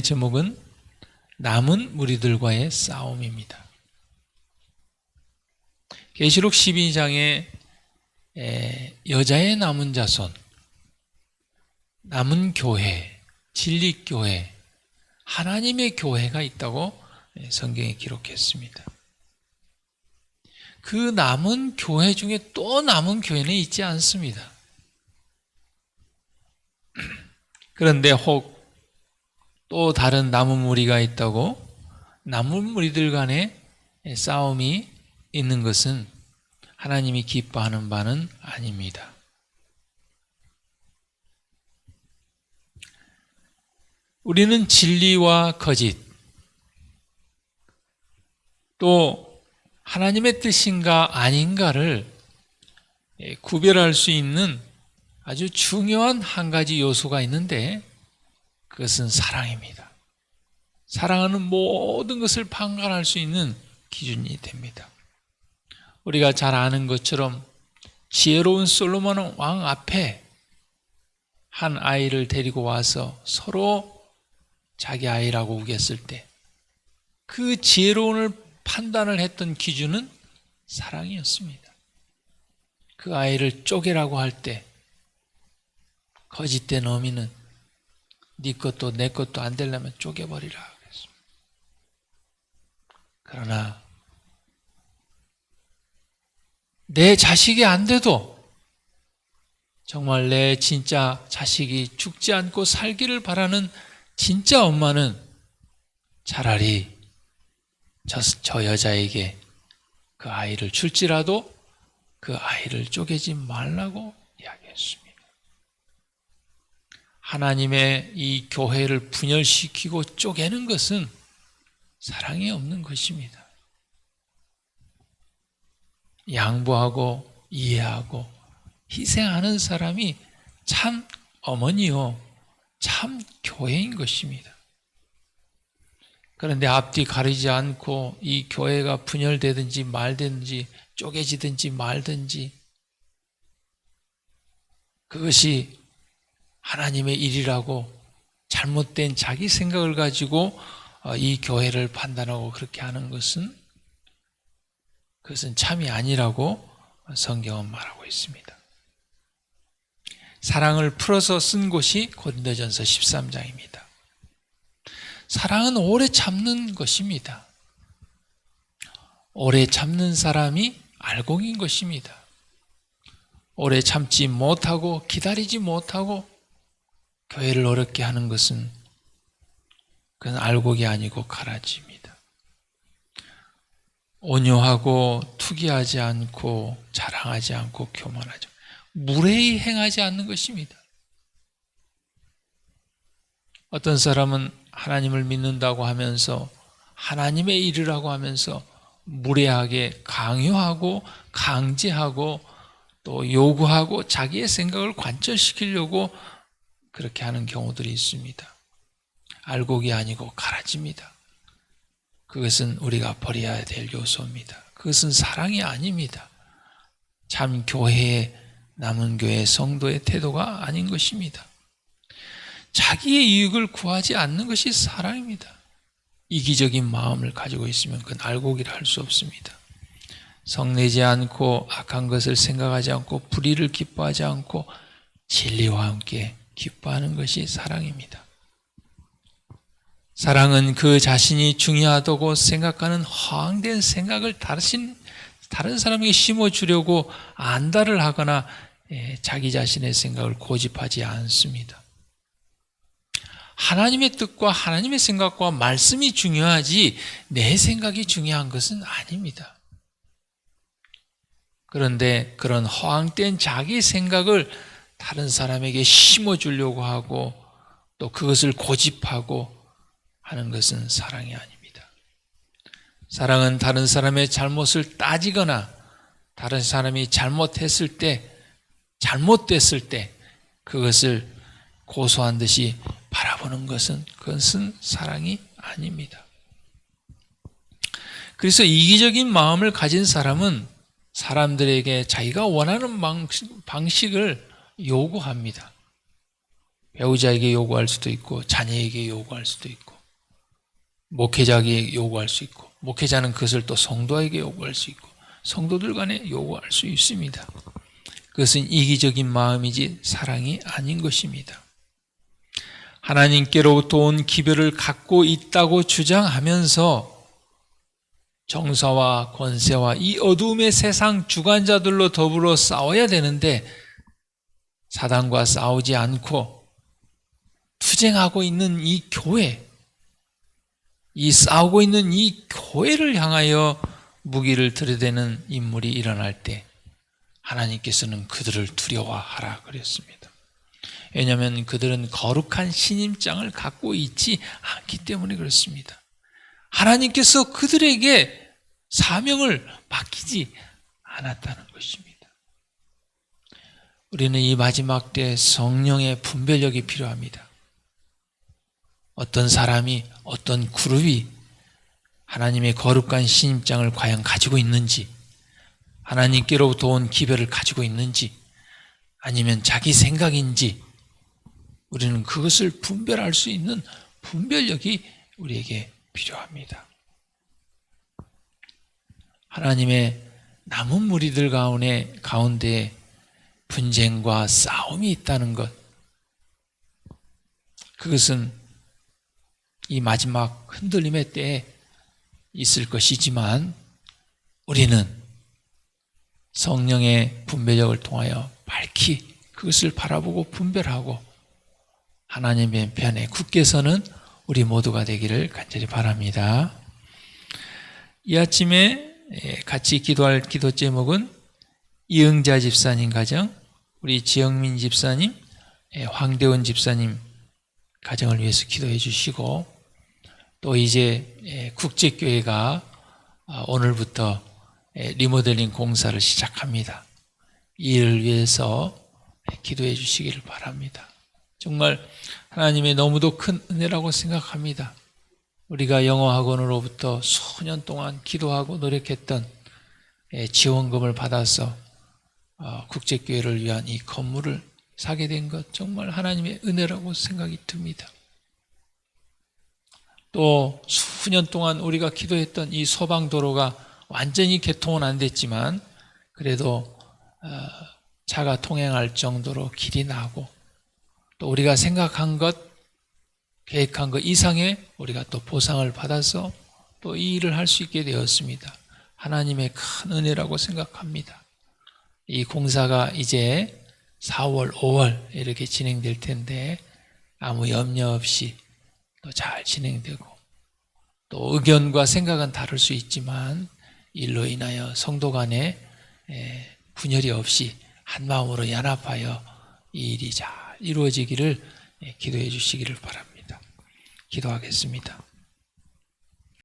제목은 남은 무리들과의 싸움입니다. 계시록 12장에 여자의 남은 자손, 남은 교회, 진리교회, 하나님의 교회가 있다고 성경에 기록했습니다. 그 남은 교회 중에 또 남은 교회는 있지 않습니다. 그런데 혹 또 다른 남은 무리가 있다고 남은 무리들 간의 싸움이 있는 것은 하나님이 기뻐하는 바는 아닙니다. 우리는 진리와 거짓, 또 하나님의 뜻인가 아닌가를 구별할 수 있는 아주 중요한 한 가지 요소가 있는데 그것은 사랑입니다. 사랑하는 모든 것을 판단할 수 있는 기준이 됩니다. 우리가 잘 아는 것처럼 지혜로운 솔로몬 왕 앞에 한 아이를 데리고 와서 서로 자기 아이라고 우겼을 때 그 지혜로운을 판단을 했던 기준은 사랑이었습니다. 그 아이를 쪼개라고 할 때 거짓된 어미는 네 것도 내 것도 안 되려면 쪼개버리라 그랬습니다. 그러나 내 자식이 안 돼도 정말 내 진짜 자식이 죽지 않고 살기를 바라는 진짜 엄마는 차라리 저 여자에게 그 아이를 줄지라도 그 아이를 쪼개지 말라고 이야기했습니다. 하나님의 이 교회를 분열시키고 쪼개는 것은 사랑이 없는 것입니다. 양보하고 이해하고 희생하는 사람이 참 어머니요, 참 교회인 것입니다. 그런데 앞뒤 가리지 않고 이 교회가 분열되든지 말든지 쪼개지든지 말든지 그것이 하나님의 일이라고 잘못된 자기 생각을 가지고 이 교회를 판단하고 그렇게 하는 것은 그것은 참이 아니라고 성경은 말하고 있습니다. 사랑을 풀어서 쓴 곳이 고린도전서 13장입니다. 사랑은 오래 참는 것입니다. 오래 참는 사람이 알곡인 것입니다. 오래 참지 못하고 기다리지 못하고 교회를 어렵게 하는 것은 그건 알곡이 아니고 가라지입니다. 온유하고 투기하지 않고 자랑하지 않고 교만하지 무례히 행하지 않는 것입니다. 어떤 사람은 하나님을 믿는다고 하면서 하나님의 일이라고 하면서 무례하게 강요하고 강제하고 또 요구하고 자기의 생각을 관철시키려고 그렇게 하는 경우들이 있습니다. 알곡이 아니고 가라지입니다. 그것은 우리가 버려야 될 요소입니다. 그것은 사랑이 아닙니다. 참 교회의 남은 교회 성도의 태도가 아닌 것입니다. 자기의 이익을 구하지 않는 것이 사랑입니다. 이기적인 마음을 가지고 있으면 그건 알곡이라 할 수 없습니다. 성내지 않고 악한 것을 생각하지 않고 불의를 기뻐하지 않고 진리와 함께 기뻐하는 것이 사랑입니다. 사랑은 그 자신이 중요하다고 생각하는 허황된 생각을 다른 사람에게 심어주려고 안달을 하거나 자기 자신의 생각을 고집하지 않습니다. 하나님의 뜻과 하나님의 생각과 말씀이 중요하지 내 생각이 중요한 것은 아닙니다. 그런데 그런 허황된 자기 생각을 다른 사람에게 심어주려고 하고 또 그것을 고집하고 하는 것은 사랑이 아닙니다. 사랑은 다른 사람의 잘못을 따지거나 다른 사람이 잘못됐을 때 그것을 고소한 듯이 바라보는 것은 그것은 사랑이 아닙니다. 그래서 이기적인 마음을 가진 사람은 사람들에게 자기가 원하는 방식을 요구합니다. 배우자에게 요구할 수도 있고 자녀에게 요구할 수도 있고 목회자에게 요구할 수 있고 목회자는 그것을 또 성도에게 요구할 수 있고 성도들 간에 요구할 수 있습니다. 그것은 이기적인 마음이지 사랑이 아닌 것입니다. 하나님께로부터 온 기별을 갖고 있다고 주장하면서 정사와 권세와 이 어두움의 세상 주관자들로 더불어 싸워야 되는데 사단과 싸우지 않고 투쟁하고 있는 이 교회, 이 싸우고 있는 이 교회를 향하여 무기를 들이대는 인물이 일어날 때 하나님께서는 그들을 두려워하라 그랬습니다. 왜냐하면 그들은 거룩한 신임장을 갖고 있지 않기 때문에 그렇습니다. 하나님께서 그들에게 사명을 맡기지 않았다는 것입니다. 우리는 이 마지막 때 성령의 분별력이 필요합니다. 어떤 사람이, 어떤 그룹이 하나님의 거룩한 신임장을 과연 가지고 있는지, 하나님께로부터 온 기별을 가지고 있는지, 아니면 자기 생각인지, 우리는 그것을 분별할 수 있는 분별력이 우리에게 필요합니다. 하나님의 남은 무리들 가운데 분쟁과 싸움이 있다는 것, 그것은 이 마지막 흔들림의 때에 있을 것이지만 우리는 성령의 분별력을 통하여 밝히 그것을 바라보고 분별하고 하나님의 편에 굳게 서는 우리 모두가 되기를 간절히 바랍니다. 이 아침에 같이 기도할 기도 제목은 이응자 집사님 가정, 우리 지영민 집사님, 황대원 집사님 가정을 위해서 기도해 주시고, 또 이제 국제교회가 오늘부터 리모델링 공사를 시작합니다. 이 일을 위해서 기도해 주시기를 바랍니다. 정말 하나님의 너무도 큰 은혜라고 생각합니다. 우리가 영어학원으로부터 수년 동안 기도하고 노력했던 지원금을 받아서 국제교회를 위한 이 건물을 사게 된 것, 정말 하나님의 은혜라고 생각이 듭니다. 또 수년 동안 우리가 기도했던 이 소방도로가 완전히 개통은 안 됐지만 그래도 차가 통행할 정도로 길이 나고, 또 우리가 생각한 것, 계획한 것 이상의 우리가 또 보상을 받아서 또 이 일을 할 수 있게 되었습니다. 하나님의 큰 은혜라고 생각합니다. 이 공사가 이제 4월, 5월 이렇게 진행될 텐데 아무 염려 없이 또 잘 진행되고, 또 의견과 생각은 다를 수 있지만 일로 인하여 성도 간에 분열이 없이 한마음으로 연합하여 이 일이 잘 이루어지기를 기도해 주시기를 바랍니다. 기도하겠습니다.